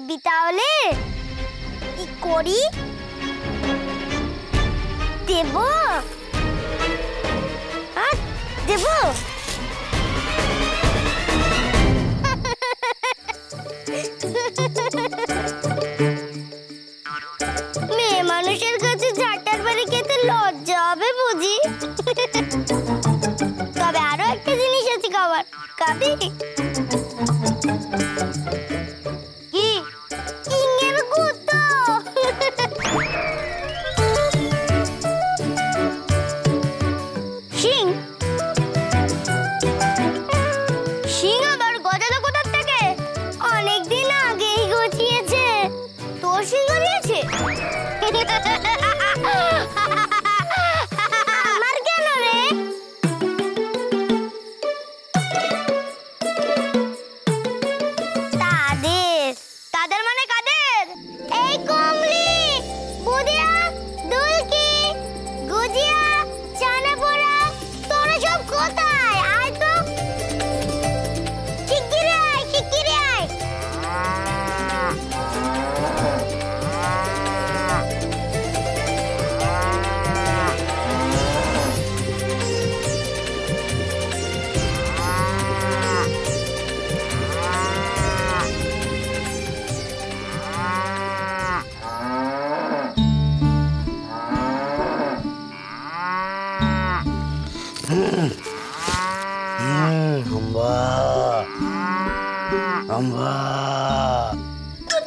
দেখবি তাহলে কি করি। দেব দেব মেয়ে মানুষের কাছে ঝাঁটার বাড়ি খেতে লজ্জা হবে বুঝি। তবে আরো একটা জিনিস আছে খাবার, খাবি? কি? শিঙের গুঁতো। শিং? শিং আবার গজালো কোথার থেকে? অনেকদিন আগেই গজিয়েছে। তোর শিং গজিয়েছে? আমার কেন রে? তাদের মানে কাদের? এই কমলি, বুদিয়া, দুলকি, গুজিয়া, চানা পোড়া, তোরা সব কোথায়? আয় তো, শিগগিরি আয়, শিগগিরি আয়।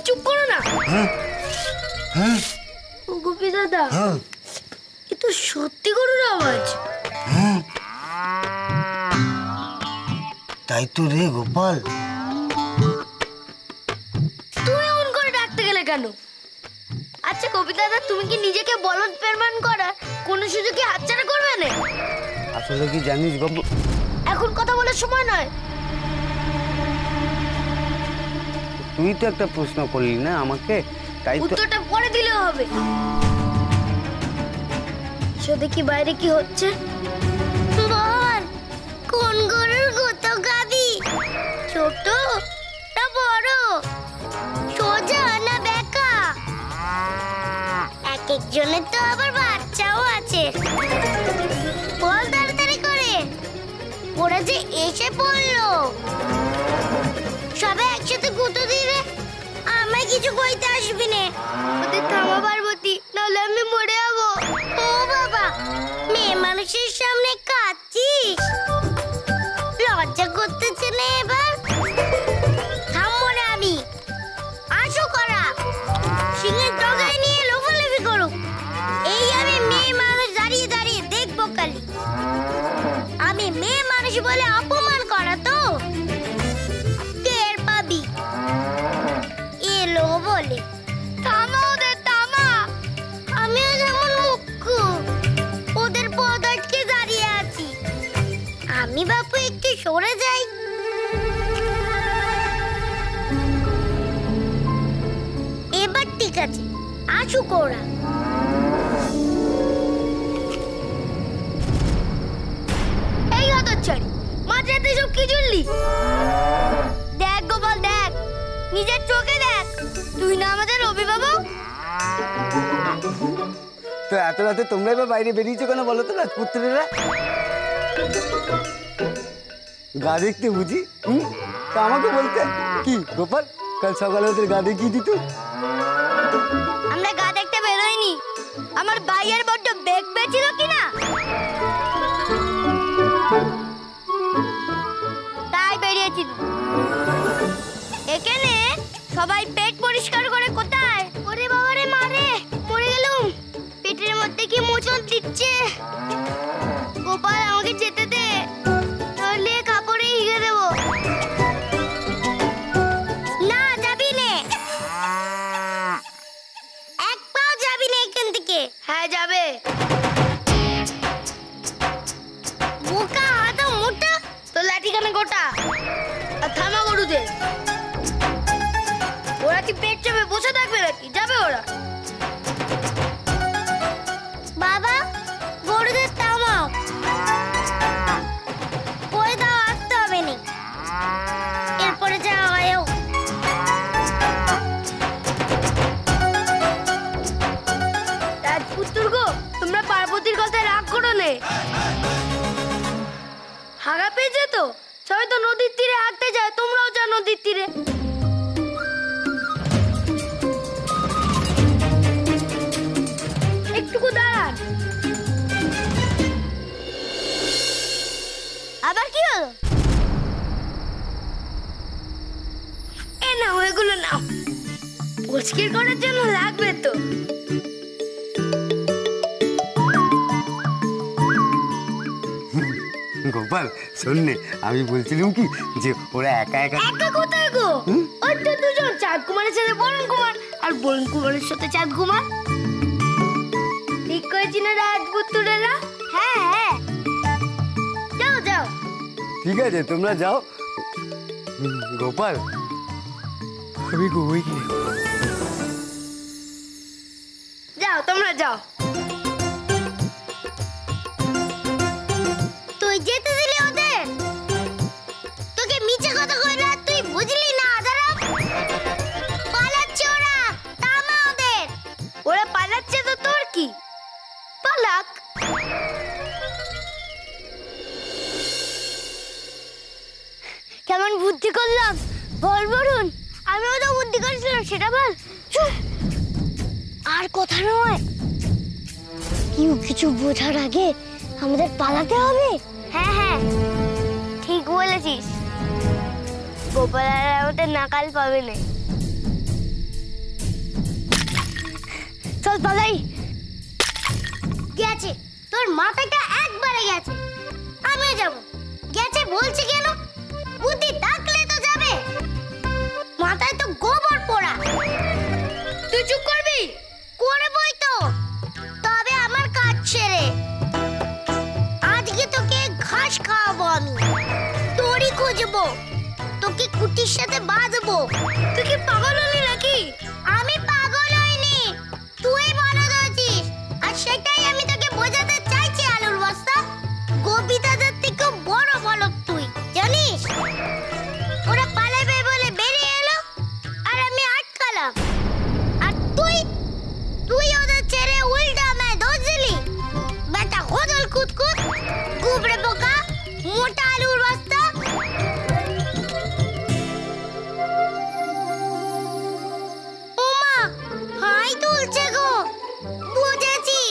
চুপ করো না। গোপী দাদা, এ তো সত্যি গরুর আওয়াজ। তাই তো রে গোপাল। তুমি এমন করে ডাকতে গেলে কেন? আচ্ছা গোপী দাদা, তুমি কি নিজেকে বলদ প্রমাণ করার কোন সুযোগে হাতছাড়া করবে না? আসলে কি জানিস গোপু, এখন কথা বলার সময় নয়। তুই তো একটা প্রশ্ন করলি না আমাকে, তাই তো। উত্তরটা পরে দিলে হবে। দেখি বাইরে কি হচ্ছে। বল, কোন গরুর গুঁতো খাবি? ছোট না বড়, সোজা না বেঁকা? এক একজনের তো আবার বাচ্চাও আছে। বল তাড়াতাড়ি করে, ওরা যে এসে পড়লো। সবাই একসাথে গুঁতো দিবে, আমায় কিছু কইতে আসবি না। ওদের থামা পার্বতী, নাহলে আমি মরে যাবো। ও বাবা, মেয়ে মানুষের সামনে কাঁদছিস? লজ্জা করতেছে না এবার? থামবো না আমি। আসো করা, সিংহের ডগায় নিয়ে লোফালাফি করুক। এই আমি মেয়ে মানুষ দাঁড়িয়ে দাঁড়িয়ে দেখবো কালি। আমি মেয়ে মানুষ বলে অপমান করা তো টের পাবি। এলো বলে থামা ওদের, থামা। আমিও যেমন মুখ্য, ওদের পথ আটকে দাঁড়িয়ে আছি। আমি বাপু একটু সরে যাই। এবার ঠিক আছে, আসুক ওরা। এই হতচ্ছাড়ি, মাঝরাতে সব কি জুড়লি? দেখ গোপাল, দেখ, নিজের চোখে দেখ। তুই না আমাদের অভিভাবক? তো এত রাতে তোমরা এবার বাইরে বেরিয়েছো কেন বলো তো রাজপুত্রেরা? গা দেখতে বুঝি? তা আমাকে বলতে কি গোপাল, কাল সকালে ওদের গা দেখিয়ে দিত। আমরা গা দেখতে বেরোইনি, আমার ভাইয়ের বড্ড বেগ বেছিল কিনা তাই বেরিয়েছি। এখানে সবাই পেট পরিষ্কার করে কোথায়? ওরে বাবারে, মারে, মরে গেলুম। পেটের মধ্যে কি মোচন দিচ্ছে। গোপাল, আমাকে যেতে দে, তাহলে কাপড়ে হিগে দেবো। না, যাবি নে, এক পাও যাবি না এখান থেকে। হ্যাঁ যাবে। বোকা হাত মোটা, তো লাঠি কানে গোটা। আর থামা গরুদের, ওরা কি পেট চেপে বসে থাকবে নাকি? যাবে ওরা। বাবা, গরুদের থামাও। পরে দাও, আসতে হবে না, এরপরে যা হয়। হয়েছে তো? সবাই তো নদীর তীরে হাঁটতে যায়, তোমরাও যাও নদীর তীরে। একটুকু দাঁড়ান। আবার কি হলো? এ নাও, এগুলো নাও, পরিষ্কার করার জন্য লাগবে তো। গোপাল শোন নে, আমি বলছিলাম কি যে ওরা একা একা একা কোথায় গো? ওই তো দুজন, চাঁদ কুমারের সাথে বরুণ কুমার, আর বরুণ কুমারের সাথে চাঁদ কুমার। ঠিক করেছি না রাজপুত্রেরা? হ্যাঁ হ্যাঁ, যাও যাও। ঠিক আছে, তোমরা যাও। গোপাল আমি ঘুমাই কি? যাও তোমরা যাও। তুই যেতে দিলি ওদের? তোকে মিছে কথা কইরা তুই বুঝলি না? আদারাম পালাচ্ছে ওরা, থামা ওদের। ওরা পালাচ্ছে তো তোর কি? পালাক। কেমন বুদ্ধি করলাম বল বরুণ? আমিও তো বুদ্ধি করেছিলাম, সেটা বল। চুপ, আর কথা নয়। কেউ কিছু বোঝার আগে আমাদের পালাতে হবে। হ্যাঁ হ্যাঁ, ঠিক বলেছিস। গোপাল আর আমাদের নাকাল পাবে না। চল পালাই। গেছে, তোর মাথাটা একবারে গেছে। আমিও যাব। গেছে বলছি কেন? বুদ্ধি থাকলে তো যাবে, মাথায় তো গোবর পোড়া। তুই চুপ করবি? করবই তো, তবে আমার কাজ ছেড়ে। আজকে তোকে ঘাস খাওয়াবো আমি, তোরই খুঁজবো, তোকে কুটির সাথে বাঁধবো। তুই কি পাগল হলি নাকি? আমি পাগল হইনি, তুই বলদ হয়েছিস। আর সেটাই আমি তোকে বোঝাতে চাইছি আলুর বস্তা। গোপী দাদার থেকেও বড় বলদ তুই, জানিস? ওরা পালাবে বলে বেরিয়ে এলো, আর আমি আটকালাম। আর তুই ওদের ছেড়ে উল্টা আমায় দোষ দিলি। বেটা হোদল কুতকুত, গুবরে বোকা, মোটা আলুর বস্তা। ওমা, হাই তুলছে গো। বুঝেছি,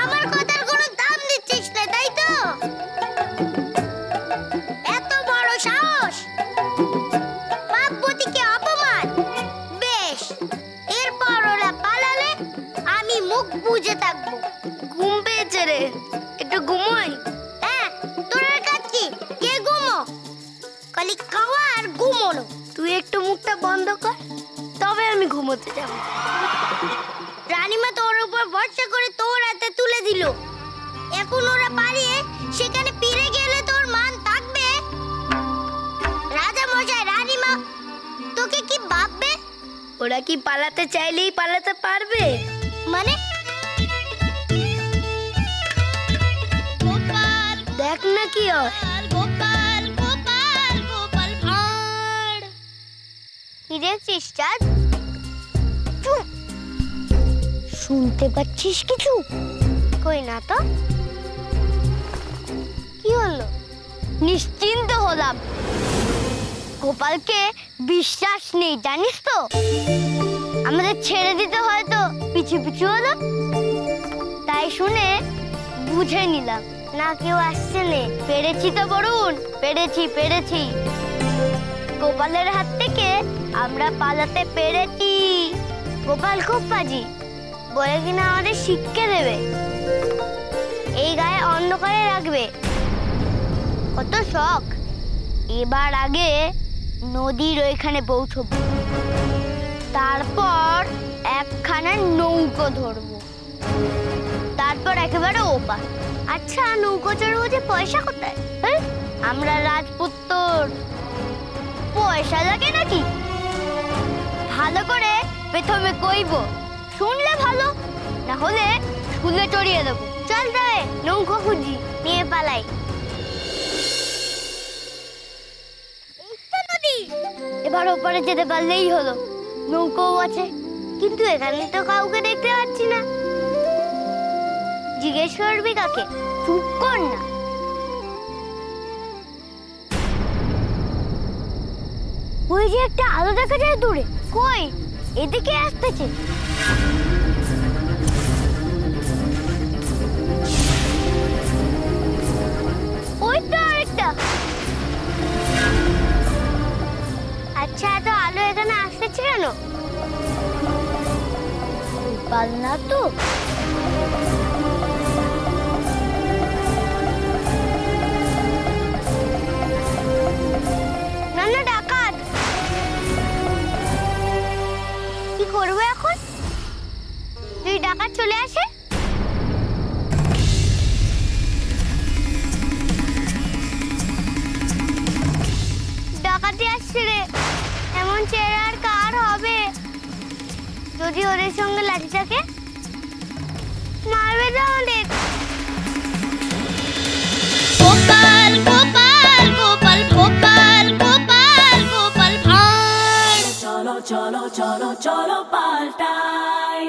আমার কথার কোনো দাম দিচ্ছিস না, তাই তো? এত বড় সাহস, পাপবতীকে অপমান। বেশ, এরপর ওরা পালালে আমি মুখ বুজে থাকবো। ঘুম পেয়েছে রে, একটু ঘুমোই। হ্যাঁ, তোর আর কাজ কি? কে ঘুমো? খালি খাওয়া আর ঘুমোনো। তুই একটু মুখটা বন্ধ কর, তবে আমি ঘুমোতে যাব। রানীমা তোর উপর ভরসা করে তোর হাতে তুলে দিল। এখন ওরা পালিয়ে সেখানে ফিরে গেলে তোর মান থাকবে? রাজা মশাই, রানীমা তোকে কি ভাববে? ওরা কি পালাতে চাইলেই পালাতে পারবে? মানে গোপাল দেখ না কি হয়। গোপাল গোপাল গোপাল ভাঁড়। কি দেখছিস চাঁদ? চুপ, শুনতে পাচ্ছিস কিছু? কই না তো। কি হলো? নিশ্চিন্ত হলাম, গোপালকে বিশ্বাস নেই, জানিস তো? আমাদের ছেড়ে দিতে হয়তো পিছু পিছু হলো, তাই শুনে বুঝে নিলাম। না কেউ আসছে নে। পেরেছি তো বরুণ, পেরেছি। গোপালের হাত থেকে আমরা পালাতে পেরেছি। গোপাল খুব পাজি, বলে কিনা আমাদের শিক্ষা দেবে, এই গায়ে অন্ধকারে রাখবে। কত শখ। এবার আগে নদীর ওইখানে পৌঁছবো, তারপর একখানা নৌকো ধরবো, তারপর একেবারে ওপার। আচ্ছা, নৌকো চড়বো যে পয়সা কোথায়? আমরা রাজপুত্র, পয়সা লাগে নাকি? ভালো করে প্রথমে কইব, শুনলে ভালো, না হলে স্কুলে চড়িয়ে দেবো। চল তবে নৌকো খুঁজি, নিয়ে পালাই। এবার ওপারে যেতে পারলেই হলো। নৌকোও আছে, কিন্তু এখানে তো কাউকে দেখতে পাচ্ছি না। জিজ্ঞেস করবি কাকে? চুপ কর না। ওই যে একটা আলো দেখা যায় দূরে। কই? এদিকে আসতেছে। ওই তো আরেকটা। আচ্ছা, এত আলো এখানে আসতেছে কেন? পাল্লা তো। না না, ডাকাত। কি করবো এখন? যদি ডাকাত চলে আসে? ডাকাতি আসছে রে। এমন চেহারা আর কার হবে? যদি ওদের সঙ্গে লাঠি থাকে, মারবে তো আমাদের। গোপাল গোপাল গোপাল গোপাল গোপাল গোপাল ভাঁড়। চলো চলো চলো চলো পাল্টাই।